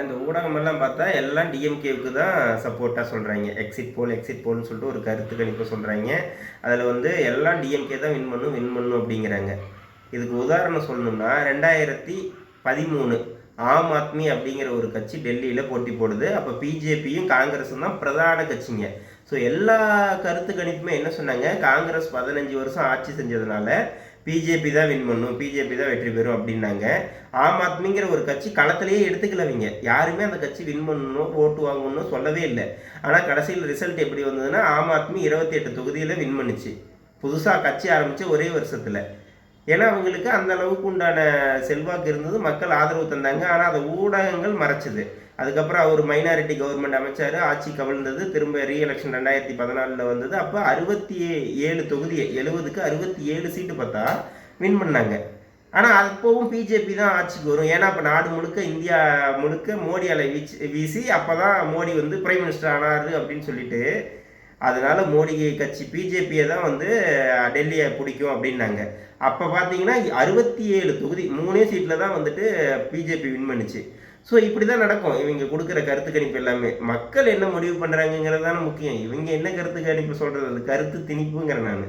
இந்த ஊடகமெல்லாம் பார்த்தா எல்லாம் டிஎம்கேவுக்கு தான் சப்போர்ட்டாக சொல்கிறாங்க. எக்ஸிட் போல்னு சொல்லிட்டு ஒரு கருத்து கணிப்பு சொல்கிறாங்க. அதில் வந்து எல்லாம் டிஎம்கே தான் வின் பண்ணும் அப்படிங்கிறாங்க. இதுக்கு உதாரணம் சொல்லணும்னா 2013 ஆம் ஆத்மி அப்படிங்கிற ஒரு கட்சி டெல்லியில் போட்டி போடுது. அப்போ பிஜேபியும் காங்கிரஸும் தான் பிரதான கட்சிங்க. ஸோ எல்லா கருத்து கணிப்புமே என்ன சொன்னாங்க, காங்கிரஸ் 15 வருஷம் ஆட்சி செஞ்சதுனால பிஜேபி தான் வின் பண்ணும், பிஜேபி தான் வெற்றி பெறும் அப்படின்னாங்க. ஆம் ஆத்மிங்கிற ஒரு கட்சி களத்திலேயே எடுத்துக்கலவங்க. யாருமே அந்த கட்சி வின் பண்ணணும், ஓட்டு வாங்கணும்னு சொல்லவே இல்லை. ஆனால் கடைசியில் ரிசல்ட் எப்படி வந்ததுன்னா, ஆம் ஆத்மி 28 தொகுதியில் வின் பண்ணுச்சு. புதுசாக கட்சி ஆரம்பித்த ஒரே வருஷத்தில். ஏன்னா அவங்களுக்கு அந்த அளவுக்கு உண்டான செல்வாக்கு இருந்தது, மக்கள் ஆதரவு தந்தாங்க. ஆனால் அதை ஊடகங்கள் மறைச்சது. அதுக்கப்புறம் அவர் மைனாரிட்டி கவர்மெண்ட் அமைச்சார், ஆட்சி கவிழ்ந்தது, திரும்ப ரீஎலெக்ஷன் 2014 வந்தது. அப்போ 67 தொகுதி, 70க்கு 67 சீட்டு பார்த்தா வின் பண்ணாங்க. ஆனால் அப்போவும் பிஜேபி தான் ஆட்சிக்கு வரும். ஏன்னா இப்போ நாடு முழுக்க, இந்தியா முழுக்க மோடி அலை வீசி அப்போ தான் மோடி வந்து பிரைம் மினிஸ்டர் ஆனார் அப்படின்னு சொல்லிட்டு, அதனால மோடி கட்சி பிஜேபியை தான் வந்து டெல்லியை பிடிக்கும் அப்படின்னாங்க. அப்போ பார்த்தீங்கன்னா 67 தொகுதி 3 சீட்டில் தான் வந்துட்டு பிஜேபி வின் பண்ணுச்சு. ஸோ இப்படி தான் நடக்கும். இவங்க கொடுக்குற கருத்து கணிப்பு எல்லாமே மக்கள் என்ன முடிவு பண்ணுறாங்கங்கிறது தானே முக்கியம். இவங்க என்ன கருத்து கணிப்பு சொல்கிறது, அது கருத்து திணிப்புங்கிறேன் நான்.